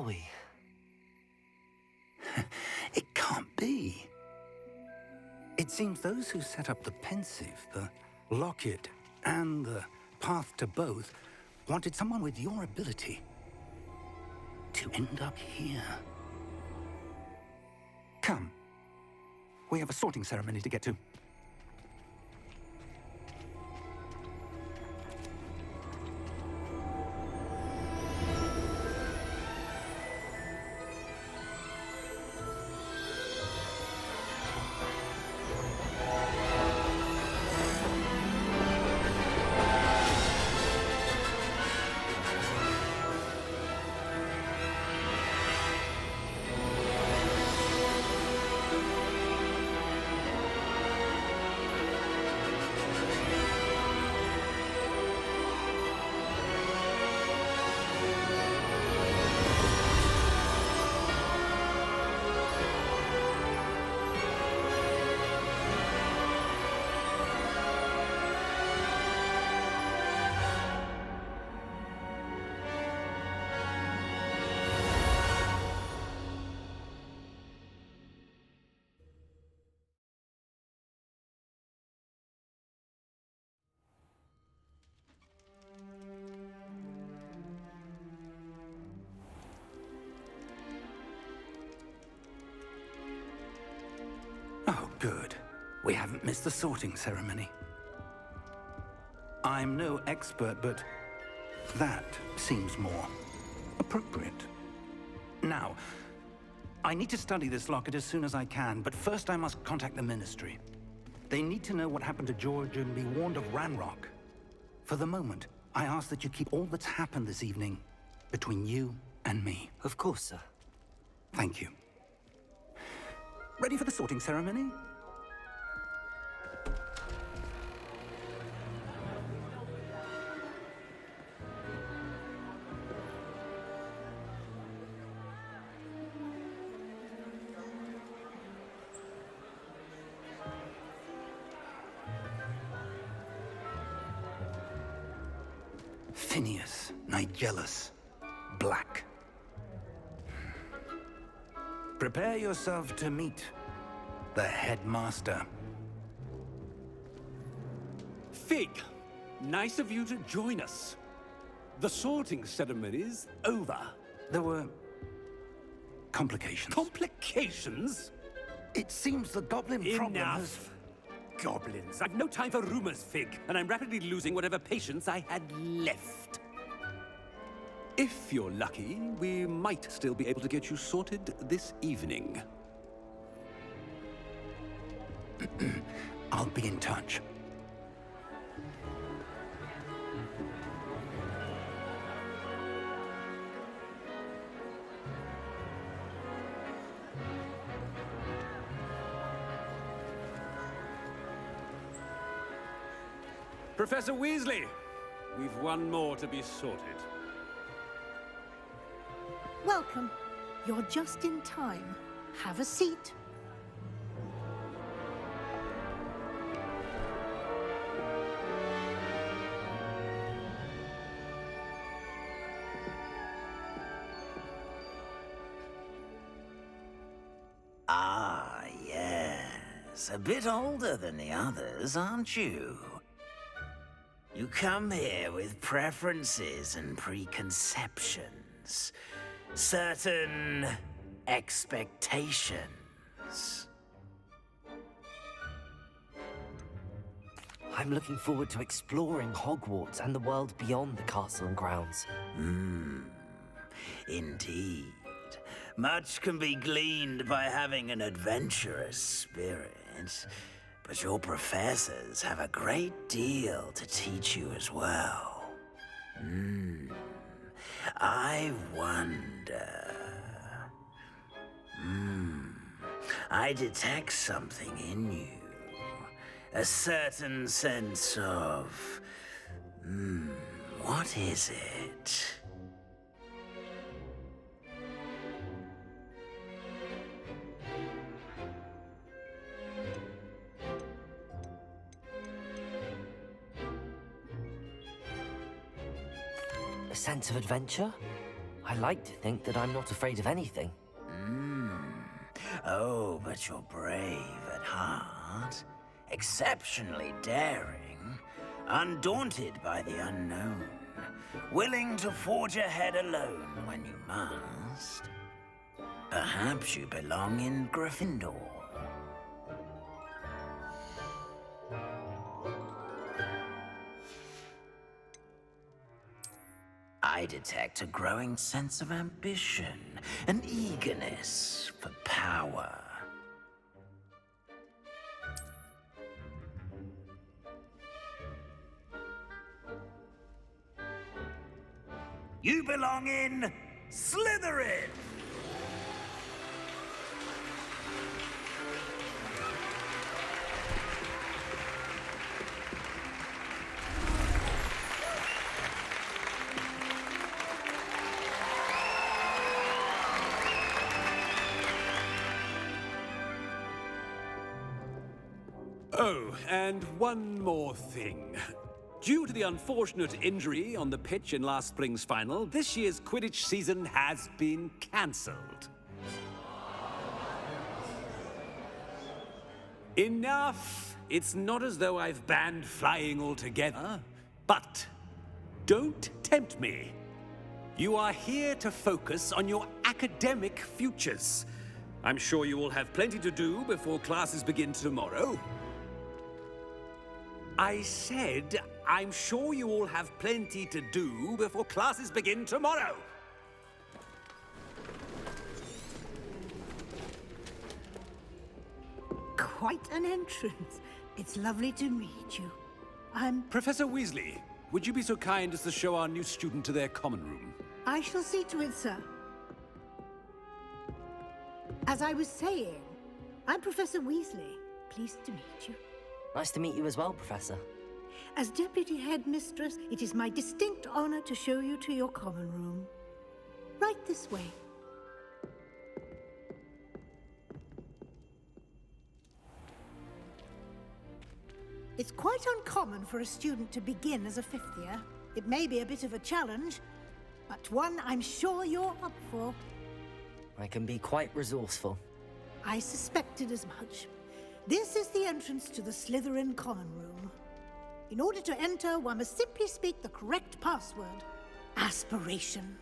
we? It can't be. It seems those who set up the pensive, the locket, and the path to both wanted someone with your ability to end up here. Come. We have a sorting ceremony to get to. Oh, good. We haven't missed the sorting ceremony. I'm no expert, but that seems more appropriate. Now, I need to study this locket as soon as I can, but first I must contact the Ministry. They need to know what happened to George and be warned of Ranrock. For the moment, I ask that you keep all that's happened this evening between you and me. Of course, sir. Thank you. Ready for the sorting ceremony? Phineas, Nigellus, Black. Prepare yourself to meet the headmaster. Fig, nice of you to join us. The sorting ceremony's over. There were complications. Complications? It seems the goblin problem has... Enough. Goblins. I've no time for rumors, Fig, and I'm rapidly losing whatever patience I had left. If you're lucky, we might still be able to get you sorted this evening. I'll be in touch. Professor Weasley, we've one more to be sorted. Welcome. You're just in time. Have a seat. Ah, yes. A bit older than the others, aren't you? You come here with preferences and preconceptions. Certain expectations. I'm looking forward to exploring Hogwarts and the world beyond the castle and grounds. Indeed. Much can be gleaned by having an adventurous spirit, but your professors have a great deal to teach you as well. I wonder... I detect something in you. A certain sense of... what is it? A sense of adventure? I like to think that I'm not afraid of anything. Oh, but you're brave at heart. Exceptionally daring. Undaunted by the unknown. Willing to forge ahead alone when you must. Perhaps you belong in Gryffindor. I detect a growing sense of ambition, an eagerness for power. You belong in Slytherin! Oh, and one more thing. Due to the unfortunate injury on the pitch in last spring's final, this year's Quidditch season has been cancelled. Enough! It's not as though I've banned flying altogether. But don't tempt me. You are here to focus on your academic futures. I'm sure you will have plenty to do before classes begin tomorrow. I said, I'm sure you all have plenty to do before classes begin tomorrow. Quite an entrance. It's lovely to meet you. Professor Weasley, would you be so kind as to show our new student to their common room? I shall see to it, sir. As I was saying, I'm Professor Weasley. Pleased to meet you. Nice to meet you as well, Professor. As Deputy Headmistress, it is my distinct honor to show you to your common room. Right this way. It's quite uncommon for a student to begin as a fifth year. It may be a bit of a challenge, but one I'm sure you're up for. I can be quite resourceful. I suspected as much. This is the entrance to the Slytherin common room. In order to enter, one must simply speak the correct password. Aspiration.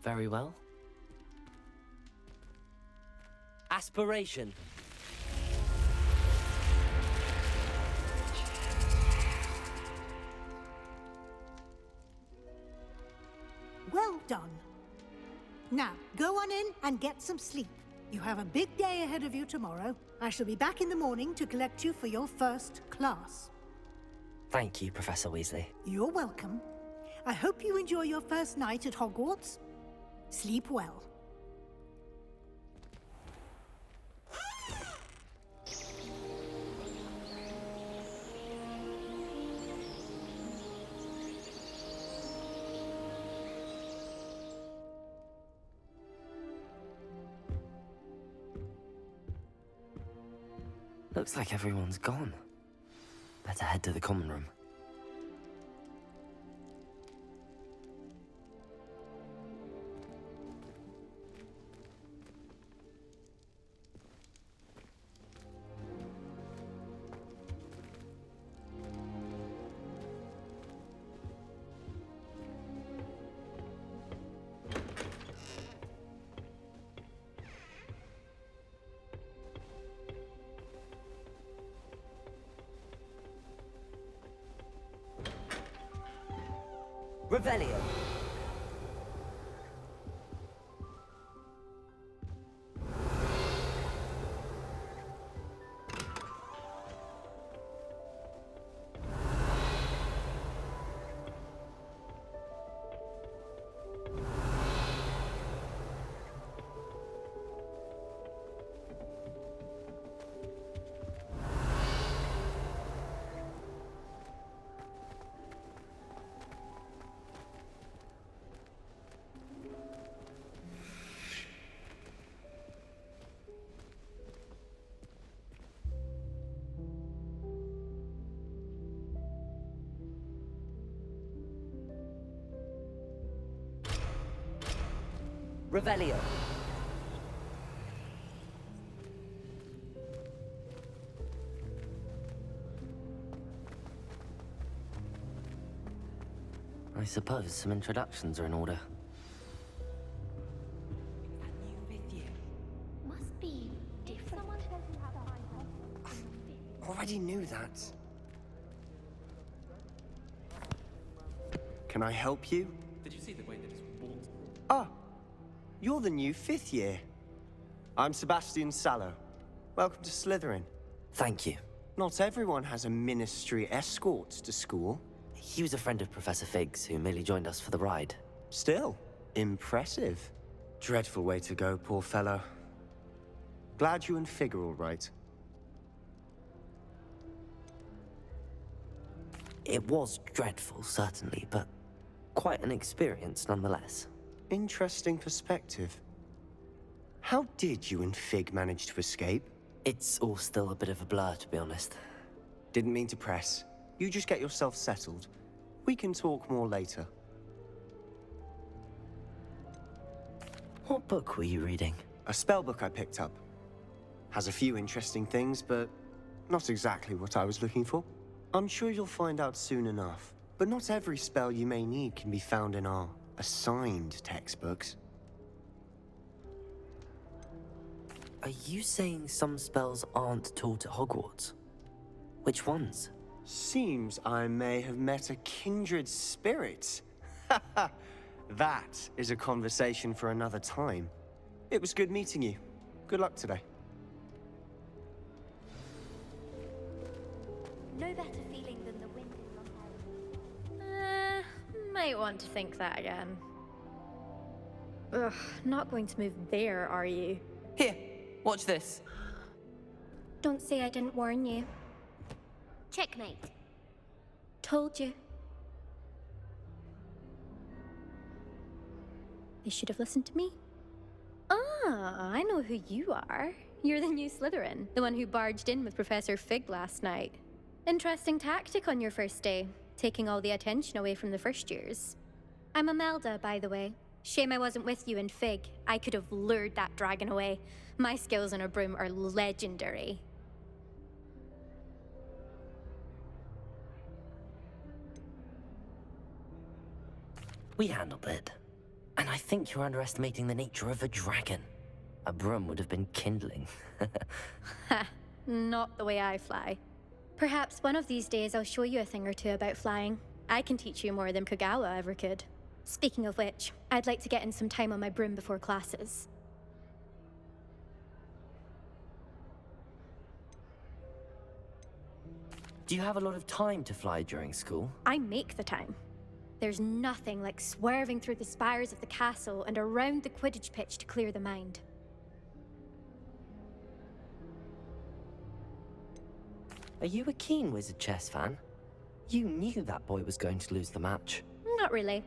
Very well. Aspiration. Well done. Now, go on in and get some sleep. You have a big day ahead of you tomorrow. I shall be back in the morning to collect you for your first class. Thank you, Professor Weasley. You're welcome. I hope you enjoy your first night at Hogwarts. Sleep well. Looks like everyone's gone. Better head to the common room. Revelio. Revelio. I suppose some introductions are in order. Must be different. Already knew that. Can I help you? Did you see the way they just walked? Ah, you're the new 5th year. I'm Sebastian Sallow. Welcome to Slytherin. Thank you. Not everyone has a ministry escort to school. He was a friend of Professor Fig's who merely joined us for the ride. Still, impressive. Dreadful way to go, poor fellow. Glad you and Fig are all right. It was dreadful, certainly, but quite an experience nonetheless. Interesting perspective. How did you and Fig manage to escape? It's all still a bit of a blur, to be honest. Didn't mean to press. You just get yourself settled. We can talk more later. What book were you reading? A spell book I picked up. Has a few interesting things, but not exactly what I was looking for. I'm sure you'll find out soon enough. But not every spell you may need can be found in our assigned textbooks. Are you saying some spells aren't taught at Hogwarts? Which ones? Seems I may have met a kindred spirit. That is a conversation for another time. It was good meeting you. Good luck today. No better feeling than the wind in your hair. Might want to think that again. Ugh, not going to move there, are you? Here, watch this. Don't say I didn't warn you. Checkmate. Told you. They should have listened to me. Ah, I know who you are. You're the new Slytherin, the one who barged in with Professor Fig last night. Interesting tactic on your first day, taking all the attention away from the first years. I'm Imelda, by the way. Shame I wasn't with you and Fig. I could have lured that dragon away. My skills on a broom are legendary. We handled it. And I think you're underestimating the nature of a dragon. A broom would have been kindling. Ha, not the way I fly. Perhaps one of these days I'll show you a thing or two about flying. I can teach you more than Kagawa ever could. Speaking of which, I'd like to get in some time on my broom before classes. Do you have a lot of time to fly during school? I make the time. There's nothing like swerving through the spires of the castle and around the Quidditch pitch to clear the mind. Are you a keen Wizard chess fan? You knew that boy was going to lose the match. Not really.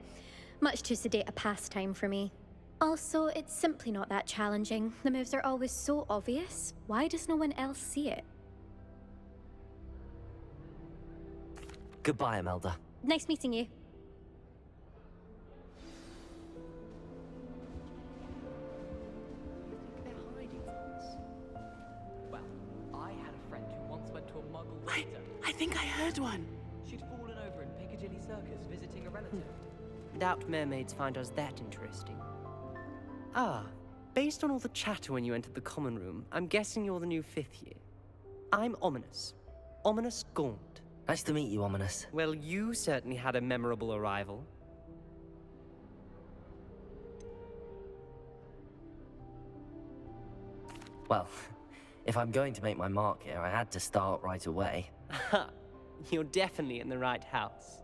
Much too sedate a pastime for me. Also, it's simply not that challenging. The moves are always so obvious. Why does no one else see it? Goodbye, Imelda. Nice meeting you. They're hiding from us. Well, I had a friend who once went to a muggle theater. I think I heard one. She'd fallen over in Piccadilly Circus visiting a relative. Doubt mermaids find us that interesting. Ah, based on all the chatter when you entered the common room, I'm guessing you're the new 5th year. I'm Ominous. Ominous Gaunt. Nice to meet you, Ominous. Well, you certainly had a memorable arrival. Well, if I'm going to make my mark here, I had to start right away. Ha! You're definitely in the right house.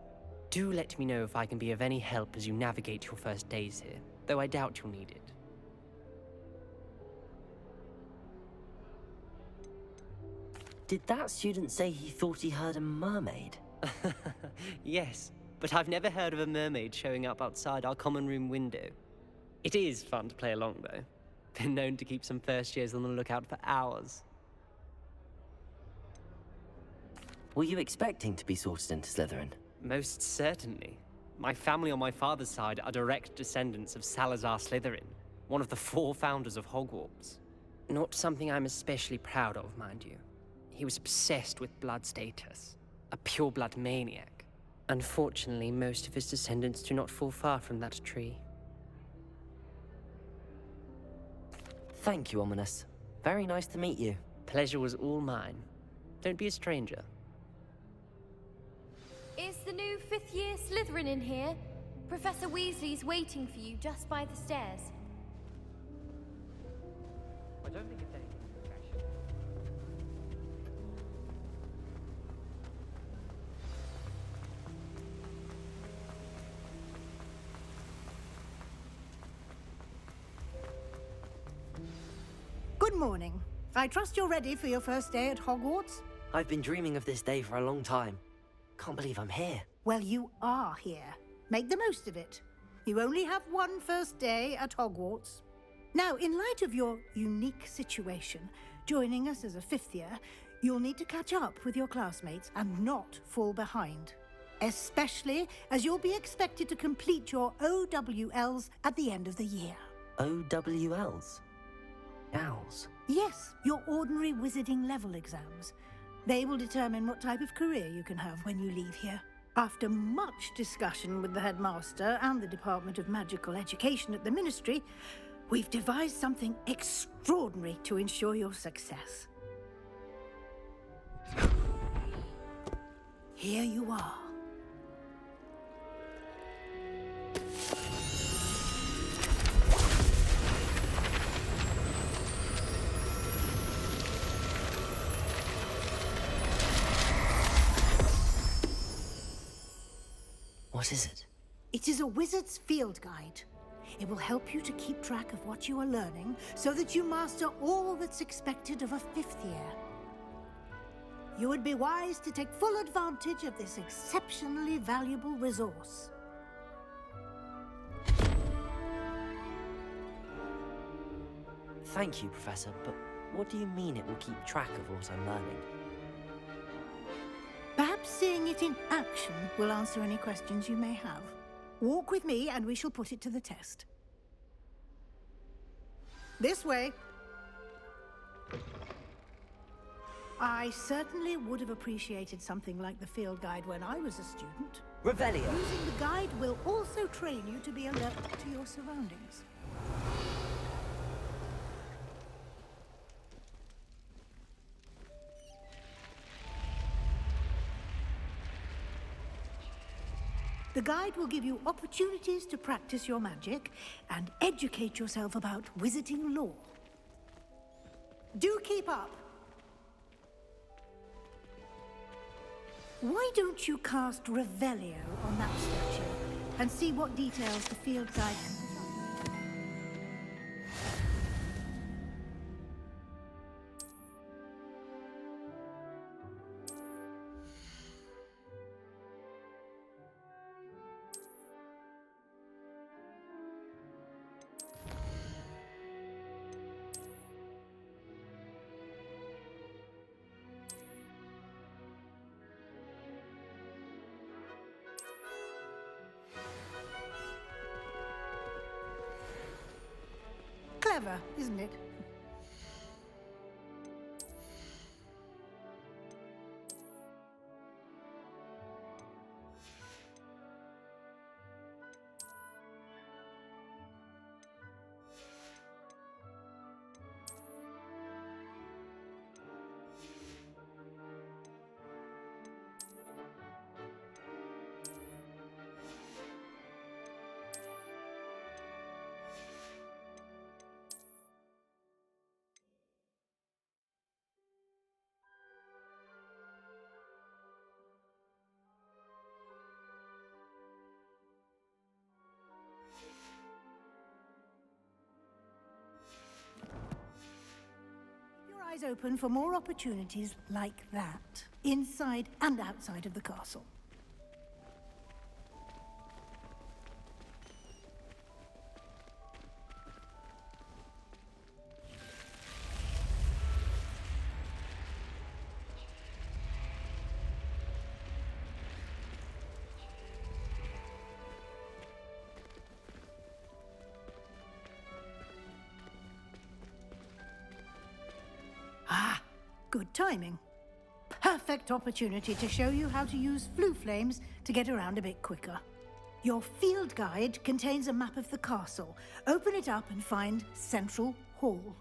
Do let me know if I can be of any help as you navigate your first days here, though I doubt you'll need it. Did that student say he thought he heard a mermaid? Yes, but I've never heard of a mermaid showing up outside our common room window. It is fun to play along, though. Been known to keep some first years on the lookout for hours. Were you expecting to be sorted into Slytherin? Most certainly. My family on my father's side are direct descendants of Salazar Slytherin. one of the 4 founders of Hogwarts. Not something I'm especially proud of, mind you. He was obsessed with blood status, a pure-blood maniac. Unfortunately, most of his descendants do not fall far from that tree. Thank you, Ominous. Very nice to meet you. Pleasure was all mine. Don't be a stranger. Is the new 5th year Slytherin in here? Professor Weasley's waiting for you just by the stairs. I don't think it's anything special. Good morning. I trust you're ready for your first day at Hogwarts? I've been dreaming of this day for a long time. Can't believe I'm here. Well, you are here. Make the most of it. You only have one first day at Hogwarts. Now, in light of your unique situation, joining us as a 5th year, you'll need to catch up with your classmates and not fall behind. Especially as you'll be expected to complete your OWLs at the end of the year. OWLs? Owls? Yes, your ordinary wizarding level exams. They will determine what type of career you can have when you leave here. After much discussion with the headmaster and the Department of Magical Education at the Ministry, we've devised something extraordinary to ensure your success. Here you are. What is it? It is a wizard's field guide. It will help you to keep track of what you are learning so that you master all that's expected of a 5th year. You would be wise to take full advantage of this exceptionally valuable resource. Thank you, Professor, but what do you mean it will keep track of what I'm learning? Perhaps seeing it in action will answer any questions you may have. Walk with me and we shall put it to the test. This way. I certainly would have appreciated something like the field guide when I was a student. Revelio! Using the guide will also train you to be alert to your surroundings. The guide will give you opportunities to practice your magic and educate yourself about wizarding lore. Do keep up! Why don't you cast Revelio on that statue and see what details the field guide has? Clever, isn't it? Eyes open for more opportunities like that, inside and outside of the castle. Good timing. Perfect opportunity to show you how to use flue flames to get around a bit quicker. Your field guide contains a map of the castle. Open it up and find Central Hall.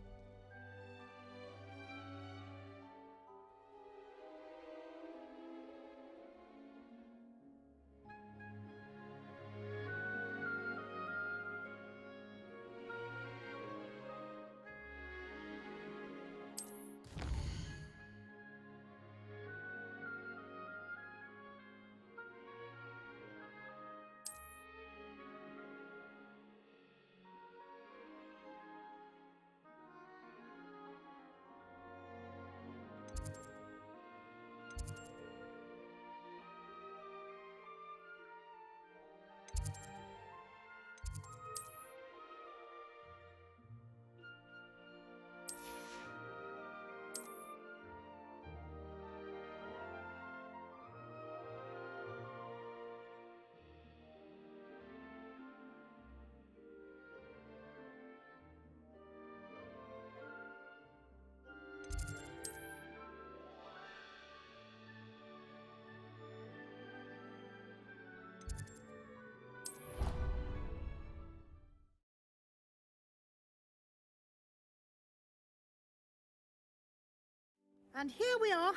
And here we are.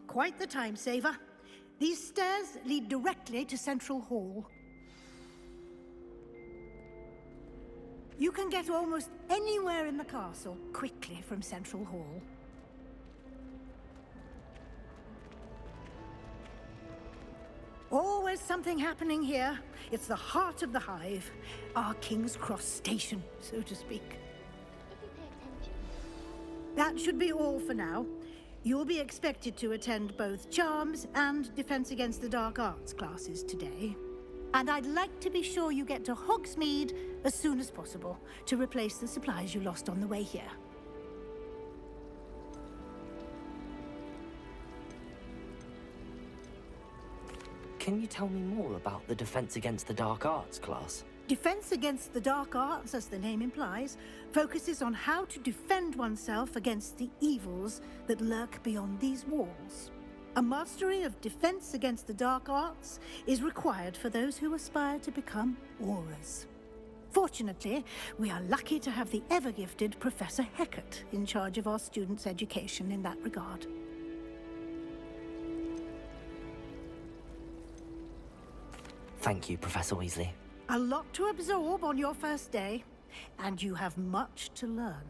Quite the time saver. These stairs lead directly to Central Hall. You can get almost anywhere in the castle quickly from Central Hall. Always something happening here. It's the heart of the hive. Our King's Cross station, so to speak. If you pay attention. That should be all for now. You'll be expected to attend both Charms and Defense Against the Dark Arts classes today. And I'd like to be sure you get to Hogsmeade as soon as possible to replace the supplies you lost on the way here. Can you tell me more about the Defense Against the Dark Arts class? Defense Against the Dark Arts, as the name implies, focuses on how to defend oneself against the evils that lurk beyond these walls. A mastery of Defense Against the Dark Arts is required for those who aspire to become Aurors. Fortunately, we are lucky to have the ever-gifted Professor Hecat in charge of our students' education in that regard. Thank you, Professor Weasley. A lot to absorb on your first day, and you have much to learn.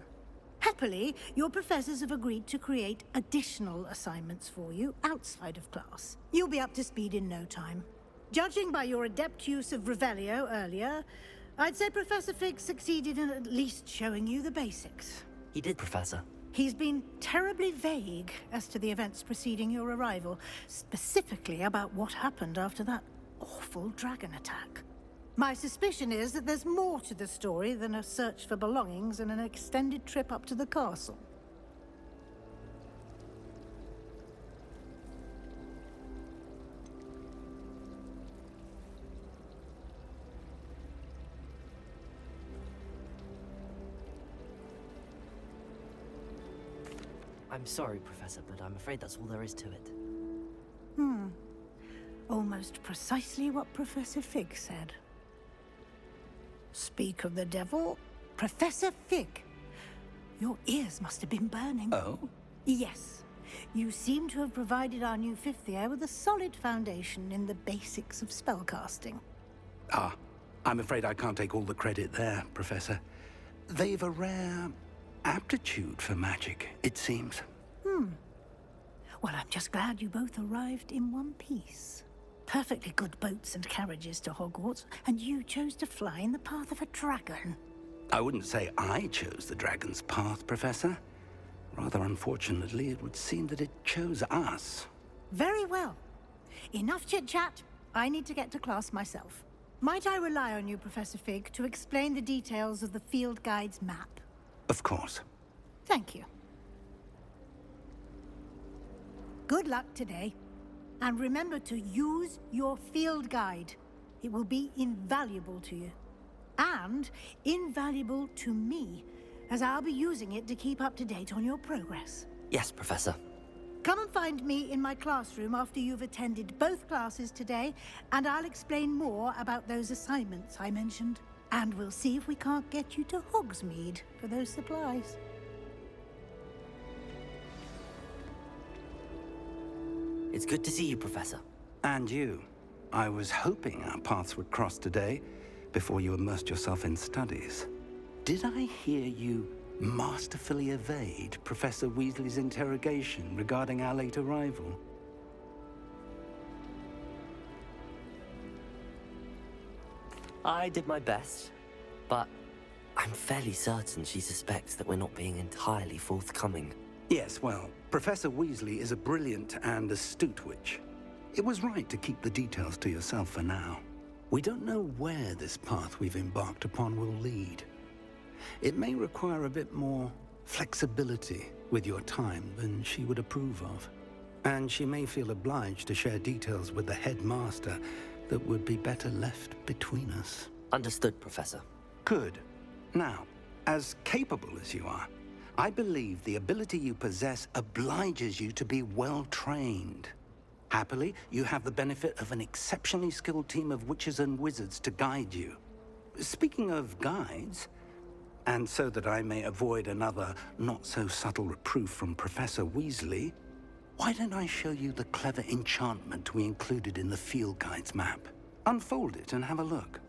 Happily, your professors have agreed to create additional assignments for you outside of class. You'll be up to speed in no time. Judging by your adept use of Revelio earlier, I'd say Professor Fig succeeded in at least showing you the basics. He did, Professor. He's been terribly vague as to the events preceding your arrival, specifically about what happened after that awful dragon attack. My suspicion is that there's more to the story than a search for belongings and an extended trip up to the castle. I'm sorry, Professor, but I'm afraid that's all there is to it. Almost precisely what Professor Fig said. Speak of the devil, Professor Fig. Your ears must have been burning. Oh? Yes. You seem to have provided our new fifth year with a solid foundation in the basics of spellcasting. Ah, I'm afraid I can't take all the credit there, Professor. They've a rare aptitude for magic, it seems. Well, I'm just glad you both arrived in one piece. Perfectly good boats and carriages to Hogwarts, and you chose to fly in the path of a dragon. I wouldn't say I chose the dragon's path, Professor. Rather unfortunately, it would seem that it chose us. Very well. Enough chit-chat. I need to get to class myself. Might I rely on you, Professor Fig, to explain the details of the field guide's map? Of course. Thank you. Good luck today. And remember to use your field guide. It will be invaluable to you. And invaluable to me, as I'll be using it to keep up to date on your progress. Yes, Professor. Come and find me in my classroom after you've attended both classes today, and I'll explain more about those assignments I mentioned. And we'll see if we can't get you to Hogsmeade for those supplies. It's good to see you, Professor. And you. I was hoping our paths would cross today, before you immersed yourself in studies. Did I hear you masterfully evade Professor Weasley's interrogation regarding our late arrival? I did my best, but I'm fairly certain she suspects that we're not being entirely forthcoming. Yes, well, Professor Weasley is a brilliant and astute witch. It was right to keep the details to yourself for now. We don't know where this path we've embarked upon will lead. It may require a bit more flexibility with your time than she would approve of. And she may feel obliged to share details with the headmaster that would be better left between us. Understood, Professor. Good. Now, as capable as you are, I believe the ability you possess obliges you to be well trained. Happily, you have the benefit of an exceptionally skilled team of witches and wizards to guide you. Speaking of guides, and so that I may avoid another not-so-subtle reproof from Professor Weasley, why don't I show you the clever enchantment we included in the field guide's map? Unfold it and have a look.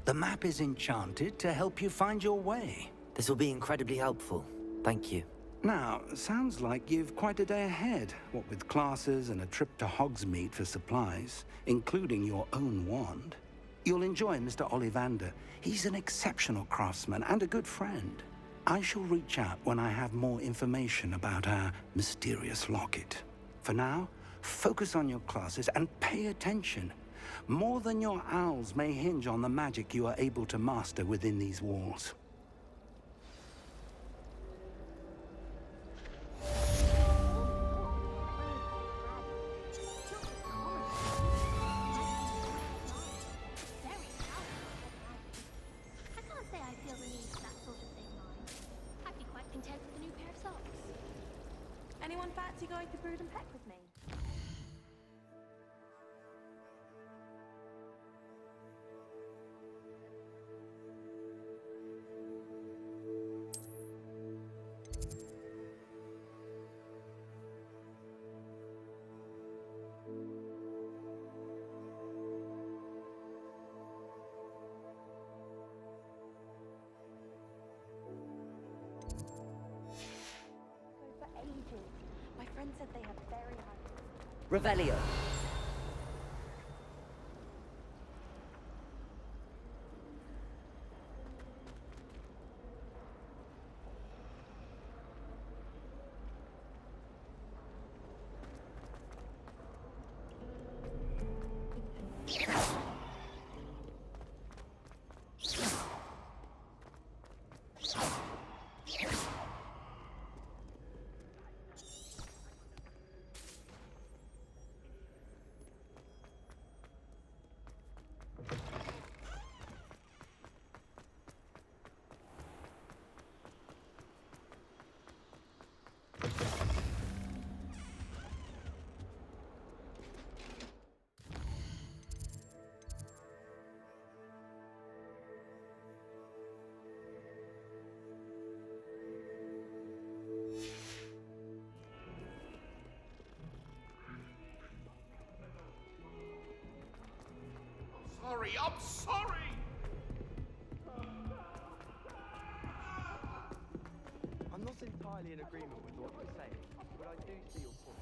The map is enchanted to help you find your way. This will be incredibly helpful. Thank you. Now, sounds like you've quite a day ahead, what with classes and a trip to Hogsmeade for supplies, including your own wand. You'll enjoy Mr. Ollivander. He's an exceptional craftsman and a good friend. I shall reach out when I have more information about our mysterious locket. For now, focus on your classes and pay attention. More than your owls may hinge on the magic you are able to master within these walls. I can't say I feel the need for that sort of thing, mind. I'd be quite content with a new pair of socks. Anyone fancy going to Brood and Peck with me? For ages. My friend said they have very high. Revelio. I'm sorry! I'm not entirely in agreement with what you're saying, but I do see your point.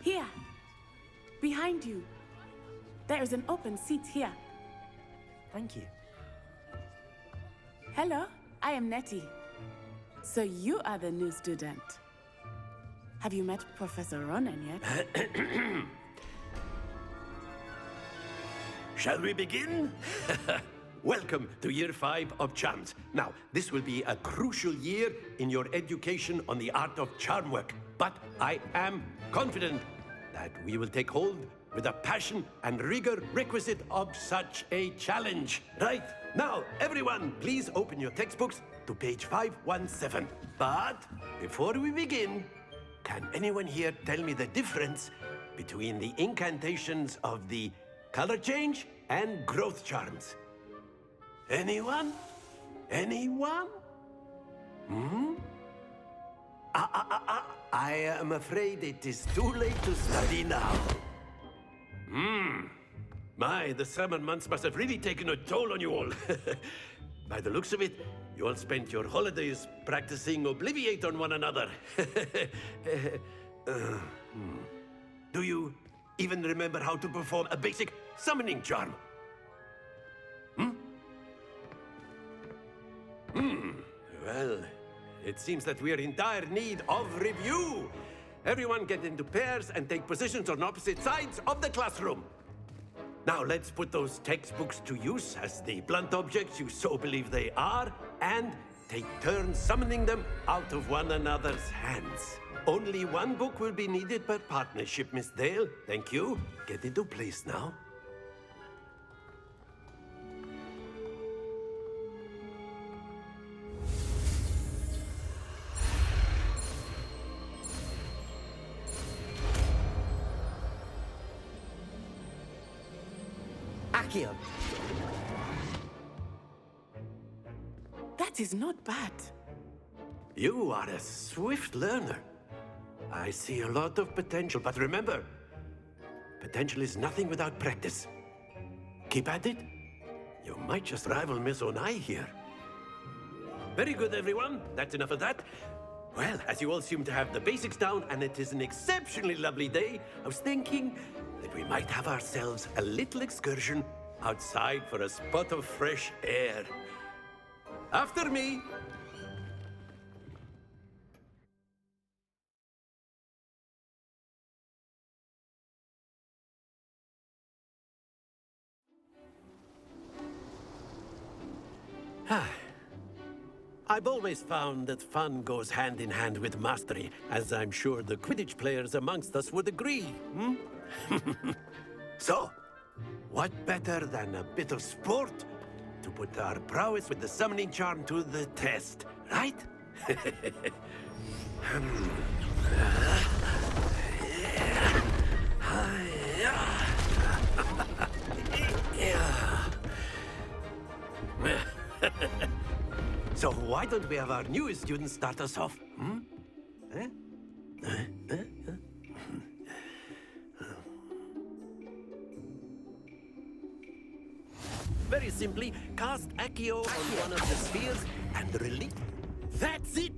Here! Behind you! There is an open seat here. Thank you. Hello, I am Nettie. So you are the new student. Have you met Professor Ronan yet? Shall we begin? Welcome to Year 5 of Charms. Now, this will be a crucial year in your education on the art of charm work. But I am confident that we will take hold with the passion and rigor requisite of such a challenge. Right? Now, everyone, please open your textbooks to page 517. But before we begin, can anyone here tell me the difference between the incantations of the color change and growth charms? Anyone? Anyone? I am afraid it is too late to study now. My, the summer months must have really taken a toll on you all. By the looks of it, you all spent your holidays practicing Obliviate on one another. Do you even remember how to perform a basic summoning charm? Well, it seems that we are in dire need of review. Everyone get into pairs and take positions on opposite sides of the classroom. Now let's put those textbooks to use as the blunt objects you so believe they are, and take turns summoning them out of one another's hands. Only one book will be needed per partnership, Miss Dale. Thank you. Get into place now. Accio. That is not bad. You are a swift learner. I see a lot of potential, but remember, potential is nothing without practice. Keep at it. You might just rival Miss Onai here. Very good, everyone. That's enough of that. Well, as you all seem to have the basics down, and it is an exceptionally lovely day, I was thinking that we might have ourselves a little excursion outside for a spot of fresh air. After me. I've always found that fun goes hand in hand with mastery, as I'm sure the Quidditch players amongst us would agree. So, what better than a bit of sport to put our prowess with the summoning charm to the test, right? So why don't we have our newest student start us off? Very simply, cast Accio on one of the spheres and release. That's it!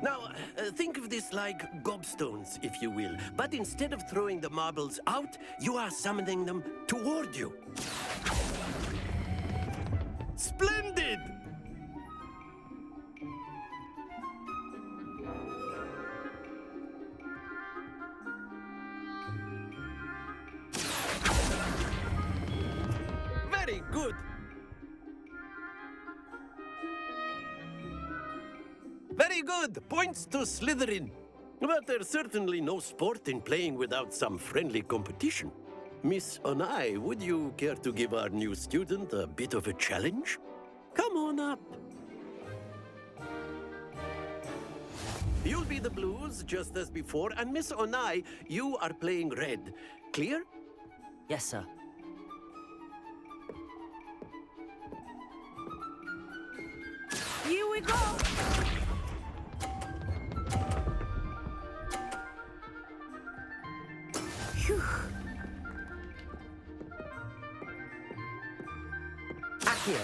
Now, think of this like gobstones, if you will. But instead of throwing the marbles out, you are summoning them toward you. Splendid! Very good. Very good. Points to Slytherin. But there's certainly no sport in playing without some friendly competition. Miss Onai, would you care to give our new student a bit of a challenge? Come on up. You'll be the blues, just as before, and Miss Onai, you are playing red. Clear? Yes, sir. Here we go! Phew. Accio.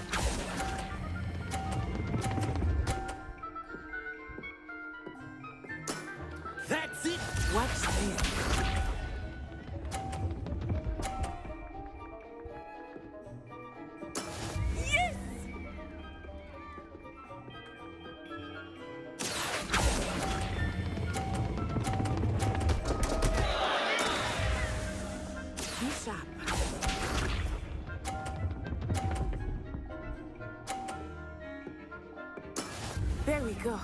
That's it! What's this? Yes! go.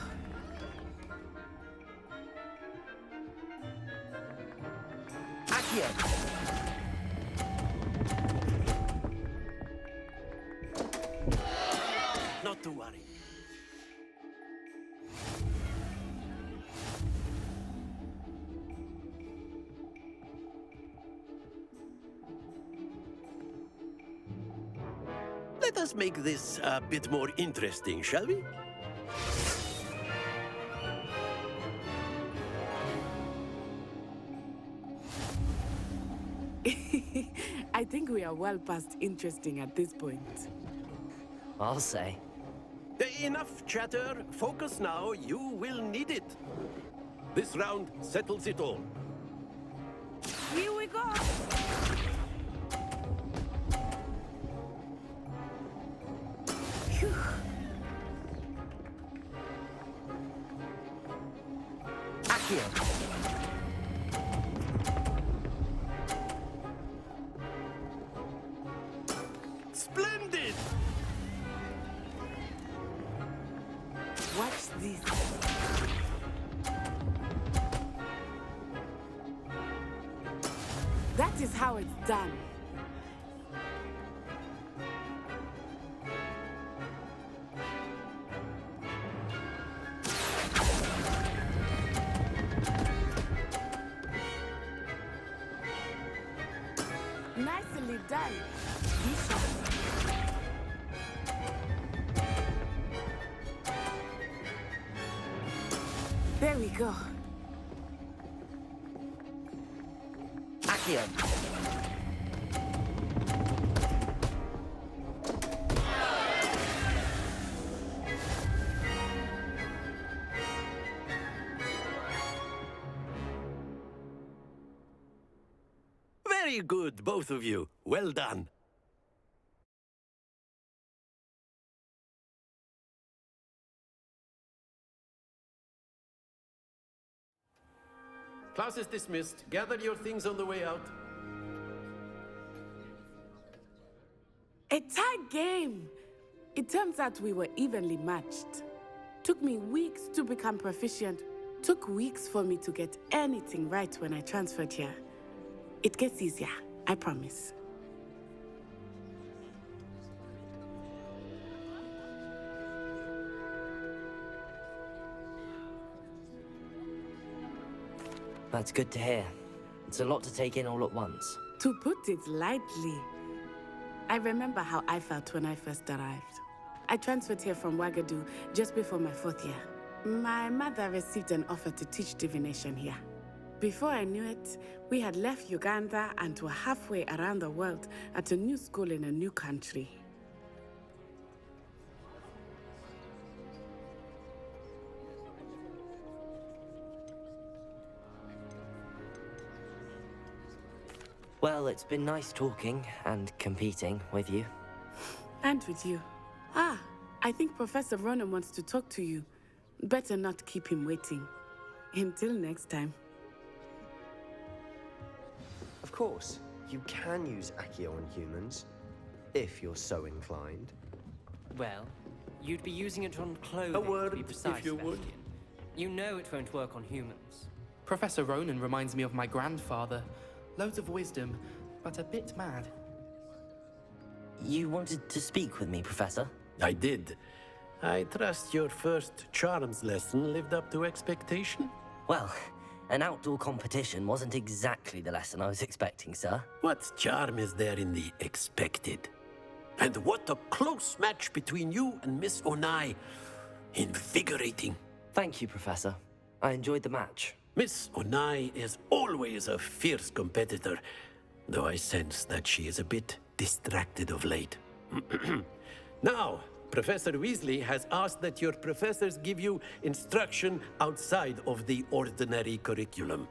Accio! Not to worry. Let us make this a bit more interesting, shall we? I think we are well past interesting at this point. I'll say. Enough chatter. Focus now. You will need it. This round settles it all. Here we go! Phew. Accio! Splendid! Watch this. That is how it's done. Nicely done. Bishop. There we go. Accio! Very good, both of you. Well done. Class is dismissed. Gather your things on the way out. A tight game. It turns out we were evenly matched. Took me weeks to become proficient. Took weeks for me to get anything right when I transferred here. It gets easier, I promise. That's good to hear. It's a lot to take in all at once. To put it lightly, I remember how I felt when I first arrived. I transferred here from Wagadu just before my 4th year. My mother received an offer to teach divination here. Before I knew it, we had left Uganda and were halfway around the world at a new school in a new country. Well, it's been nice talking and competing with you. And with you. Ah, I think Professor Ronan wants to talk to you. Better not keep him waiting. Until next time. Of course, you can use Accio on humans, if you're so inclined. Well, you'd be using it on clothing, A word, to be precise, if you would. Sebastian. You know it won't work on humans. Professor Ronan reminds me of my grandfather. Loads of wisdom, but a bit mad. You wanted to speak with me, Professor? I did. I trust your first charms lesson lived up to expectation? Well, an outdoor competition wasn't exactly the lesson I was expecting, sir. What charm is there in the expected? And what a close match between you and Miss Onai. Invigorating. Thank you, Professor. I enjoyed the match. Miss Onai is always a fierce competitor, though I sense that she is a bit distracted of late. Now, Professor Weasley has asked that your professors give you instruction outside of the ordinary curriculum.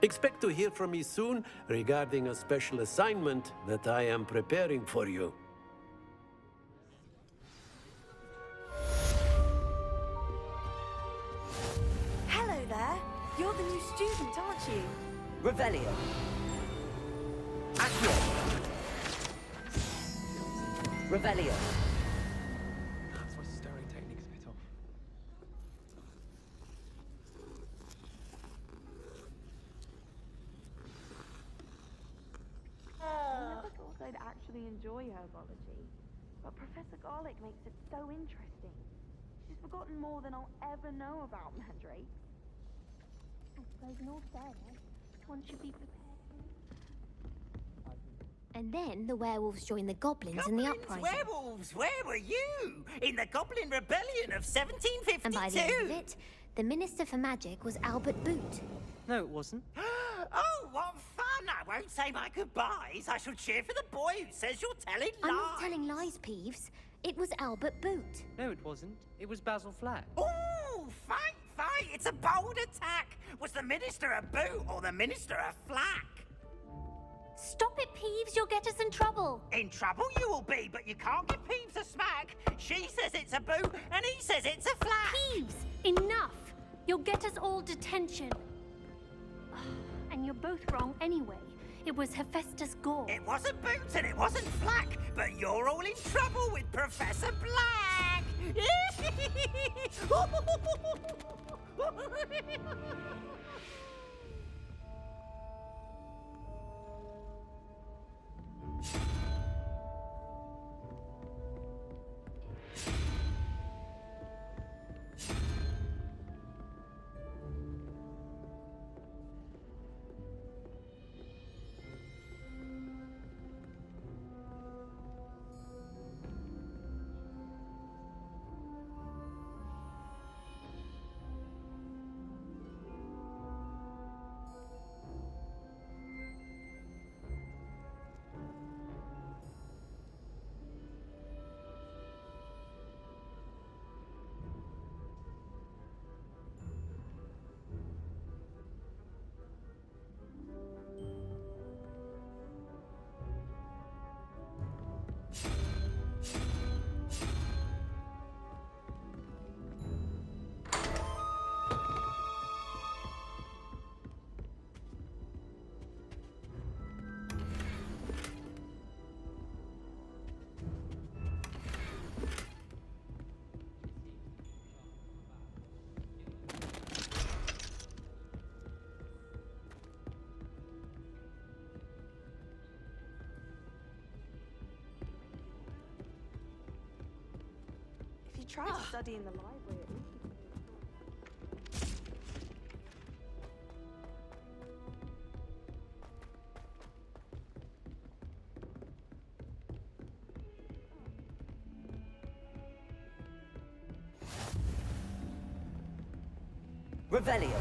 Expect to hear from me soon regarding a special assignment that I am preparing for you. Hello there. You're the new student, aren't you? Revelio. Accio. Revelio. That's my stirring technique's a bit off. actually enjoy herbology. But Professor Garlick makes it so interesting. She's forgotten more than I'll ever know about mandrakes. I suppose in all fairness, one should be prepared. And then the werewolves joined the goblins in the uprising. Werewolves, where were you? In the Goblin Rebellion of 1752? And by the end of it, the Minister for Magic was Albert Boot. No, it wasn't. Oh, what fun! I won't say my goodbyes. I shall cheer for the boy who says you're telling lies. I'm not telling lies, Peeves. It was Albert Boot. No, it wasn't. It was Basil Flack. Ooh, fight, fight! It's a bold attack. Was the Minister a boot or the Minister a flack? Stop it, Peeves. You'll get us in trouble. In trouble you will be, but you can't give Peeves a smack. She says it's a boot, and he says it's a flack. Peeves, enough. You'll get us all detention. And you're both wrong anyway. It was Hephaestus Gore. It wasn't boot and it wasn't flack, but you're all in trouble with Professor Black. If you try to study in the library, at least Revelio.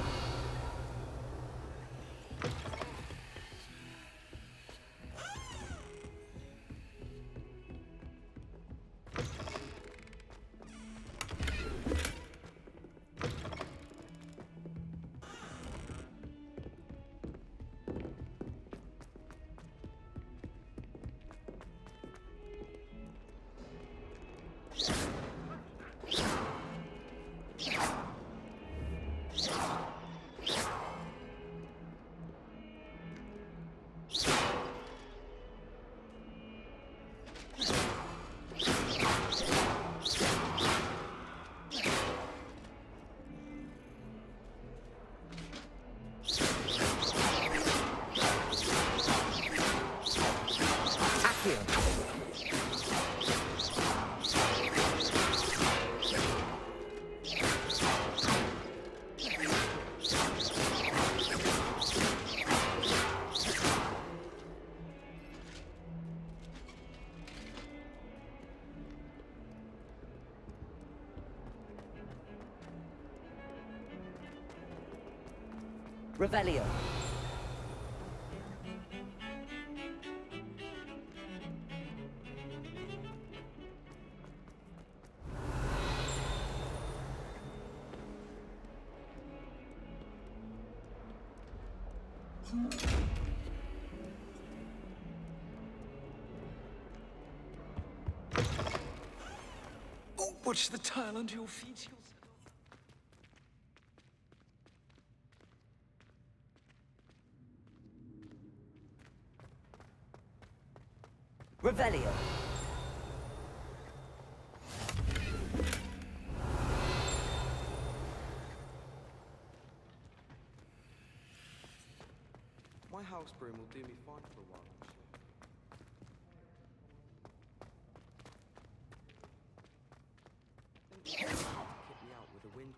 Revelio. Oh, watch the tile under your feet. Revelio. My house broom will do me fine for a while,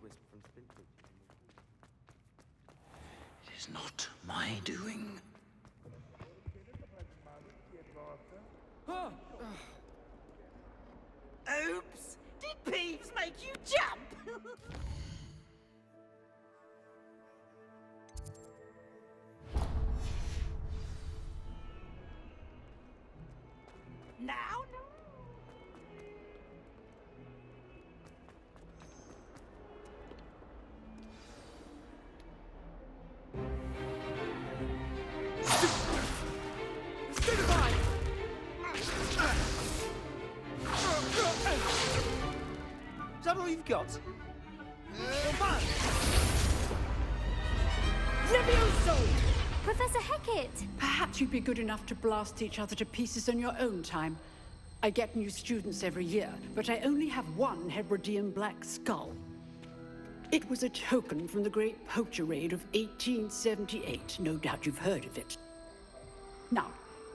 wisp from Spindle. It is not my doing. Oops! Did Peeves make you jump? Now? Is that all you've got? Levioso! Professor Hecat! Perhaps you'd be good enough to blast each other to pieces in your own time. I get new students every year, but I only have one Hebridean black skull. It was a token from the Great Poacher Raid of 1878. No doubt you've heard of it. Now,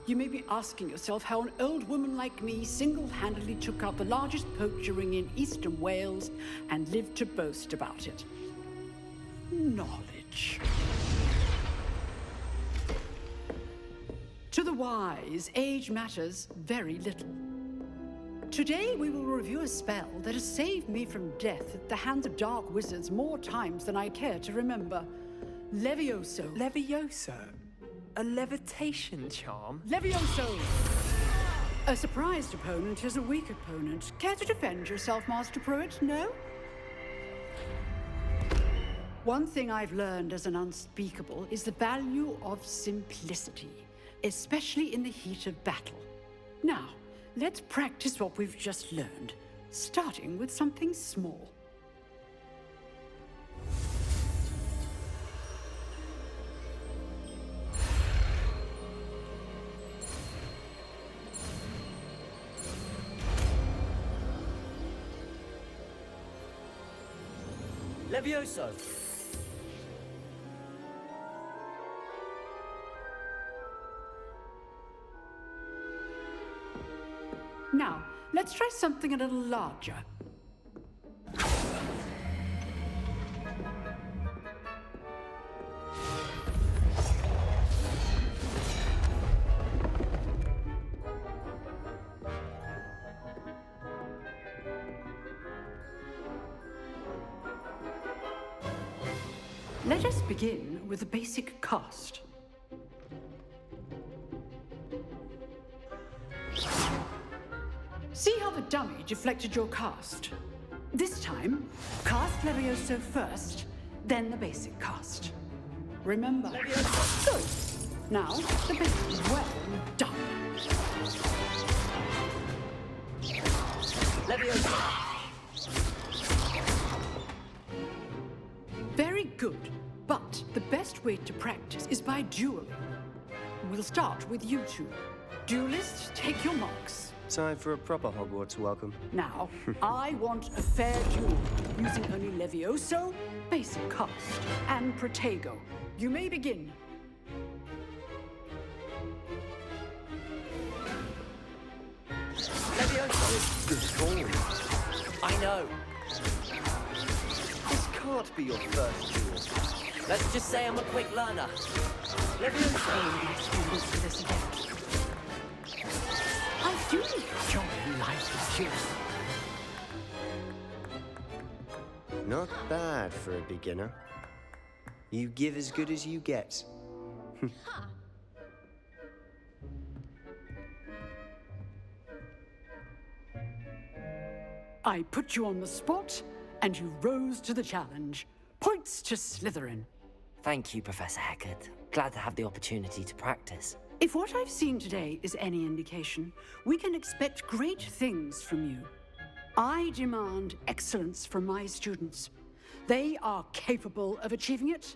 you may be asking yourself how an old woman like me single-handedly took out the largest poacher ring in eastern Wales and lived to boast about it. Knowledge. To the wise, age matters very little. Today we will review a spell that has saved me from death at the hands of dark wizards more times than I care to remember. Levioso. Levioso? A levitation charm? Levioso! A surprised opponent is a weak opponent. Care to defend yourself, Master Pruitt? No? One thing I've learned as an unspeakable is the value of simplicity, especially in the heat of battle. Now, let's practice what we've just learned, starting with something small. Levioso! Now, let's try something a little larger. Let us begin with a basic cast. See how the dummy deflected your cast? This time, cast Levioso first, then the basic cast. Remember. Levioso. Good. Now, the basic is well done. Levioso! Very good. But the best way to practice is by dueling. We'll start with you two. Duelists, take your marks. Time for a proper Hogwarts welcome. Now, I want a fair duel, using only Levioso, basic cast, and Protego. You may begin. Levioso! Good call. I know. This can't be your first duel. Let's just say I'm a quick learner. Levioso! Students for this event. I do enjoy life with you. Not bad for a beginner. You give as good as you get. I put you on the spot, and you rose to the challenge. Points to Slytherin. Thank you, Professor Hecat. Glad to have the opportunity to practice. If what I've seen today is any indication, we can expect great things from you. I demand excellence from my students. They are capable of achieving it,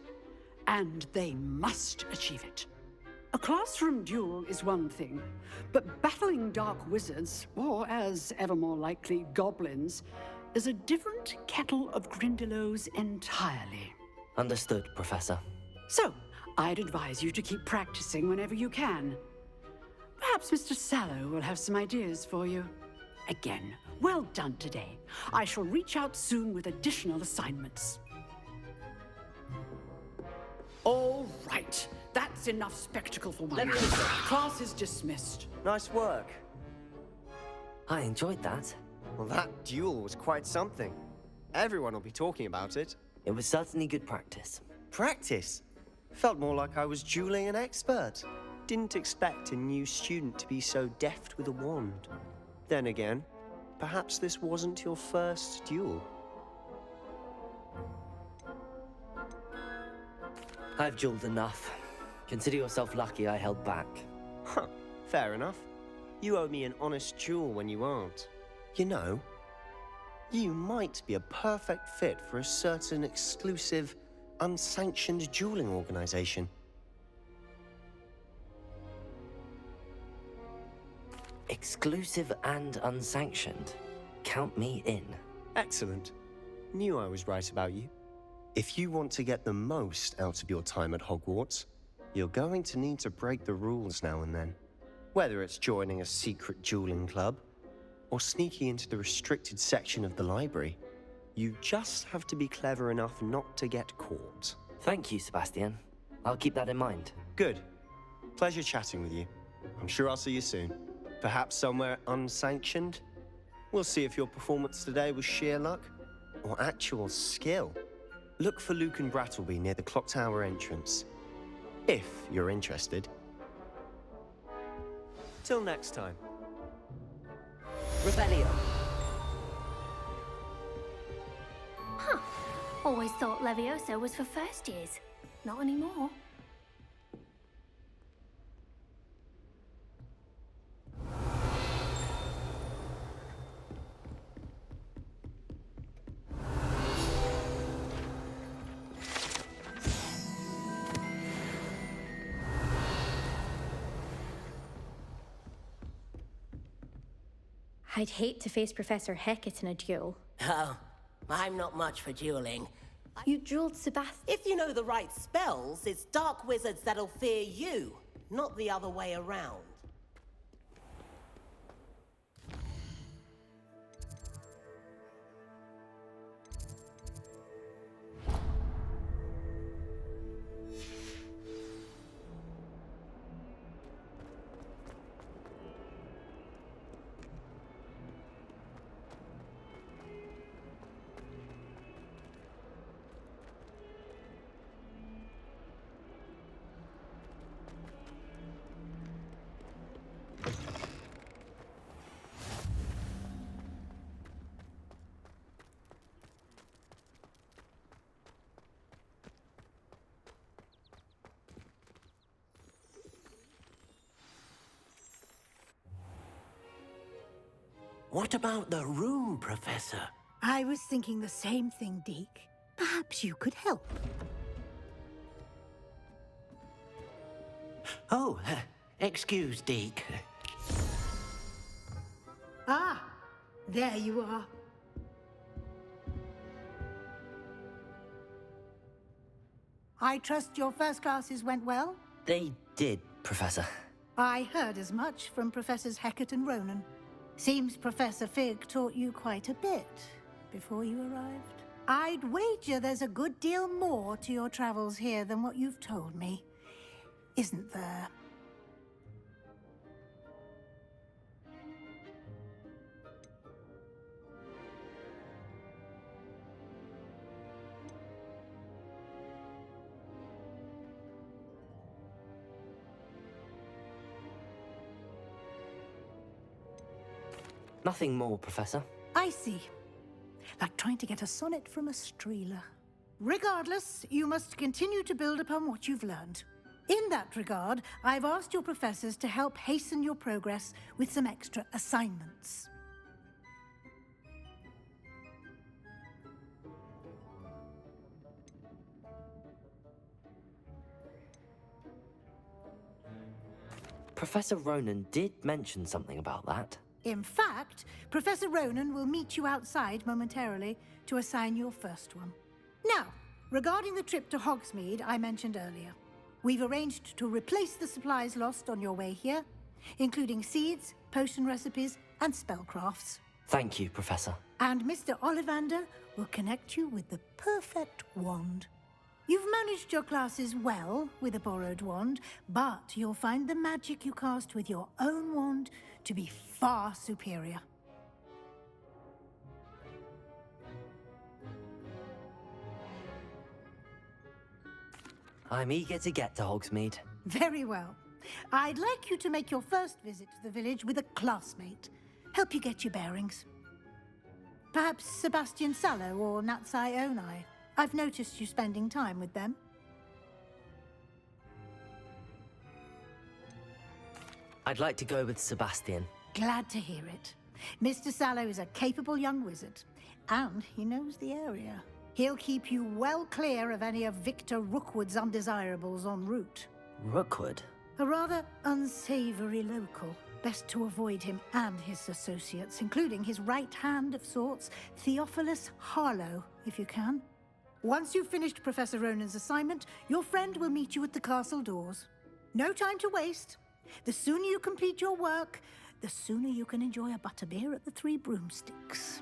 and they must achieve it. A classroom duel is one thing, but battling dark wizards, or as ever more likely, goblins, is a different kettle of Grindylows entirely. Understood, Professor. So, I'd advise you to keep practicing whenever you can. Perhaps Mr. Sallow will have some ideas for you. again. Well done today. I shall reach out soon with additional assignments. All right. That's enough spectacle for one day. Class is dismissed. Nice work. I enjoyed that. Well, that duel was quite something. Everyone will be talking about it. It was certainly good practice. Practice? Felt more like I was dueling an expert. Didn't expect a new student to be so deft with a wand. Then again, perhaps this wasn't your first duel. I've dueled enough. Consider yourself lucky I held back. Huh, fair enough. You owe me an honest duel when you aren't. You know, you might be a perfect fit for a certain exclusive, unsanctioned dueling organization. Exclusive and unsanctioned. Count me in. Excellent. Knew I was right about you. If you want to get the most out of your time at Hogwarts, you're going to need to break the rules now and then. Whether it's joining a secret dueling club, or sneaking into the restricted section of the library, you just have to be clever enough not to get caught. Thank you, Sebastian. I'll keep that in mind. Good. Pleasure chatting with you. I'm sure I'll see you soon. Perhaps somewhere unsanctioned? We'll see if your performance today was sheer luck or actual skill. Look for Luke and Brattleby near the clock tower entrance, if you're interested. Till next time. Revelio. Huh. Always thought Levioso was for first years. Not anymore. I'd hate to face Professor Hecat in a duel. Oh, I'm not much for dueling. You dueled Sebastian. If you know the right spells, it's dark wizards that'll fear you, not the other way around. What about the room, Professor? I was thinking the same thing, Deke. Perhaps you could help. Oh, excuse, Deke. Ah, there you are. I trust your first classes went well? They did, Professor. I heard as much from Professors Hecat and Ronan. Seems Professor Fig taught you quite a bit before you arrived. I'd wager there's a good deal more to your travels here than what you've told me. Isn't there? Nothing more, Professor. I see. Like trying to get a sonnet from a streeler. Regardless, you must continue to build upon what you've learned. In that regard, I've asked your professors to help hasten your progress with some extra assignments. Professor Ronan did mention something about that. In fact, Professor Ronan will meet you outside momentarily to assign your first one. Now, regarding the trip to Hogsmeade I mentioned earlier, we've arranged to replace the supplies lost on your way here, including seeds, potion recipes, and spellcrafts. Thank you, Professor. And Mr. Ollivander will connect you with the perfect wand. You've managed your classes well with a borrowed wand, but you'll find the magic you cast with your own wand to be far superior. I'm eager to get to Hogsmeade. Very well. I'd like you to make your first visit to the village with a classmate. Help you get your bearings. Perhaps Sebastian Sallow or Natsai Onai. I've noticed you spending time with them. I'd like to go with Sebastian. Glad to hear it. Mr. Sallow is a capable young wizard, and he knows the area. He'll keep you well clear of any of Victor Rookwood's undesirables en route. Rookwood? A rather unsavory local. Best to avoid him and his associates, including his right hand of sorts, Theophilus Harlow, if you can. Once you've finished Professor Ronan's assignment, your friend will meet you at the castle doors. No time to waste. The sooner you complete your work, the sooner you can enjoy a butterbeer at the Three Broomsticks.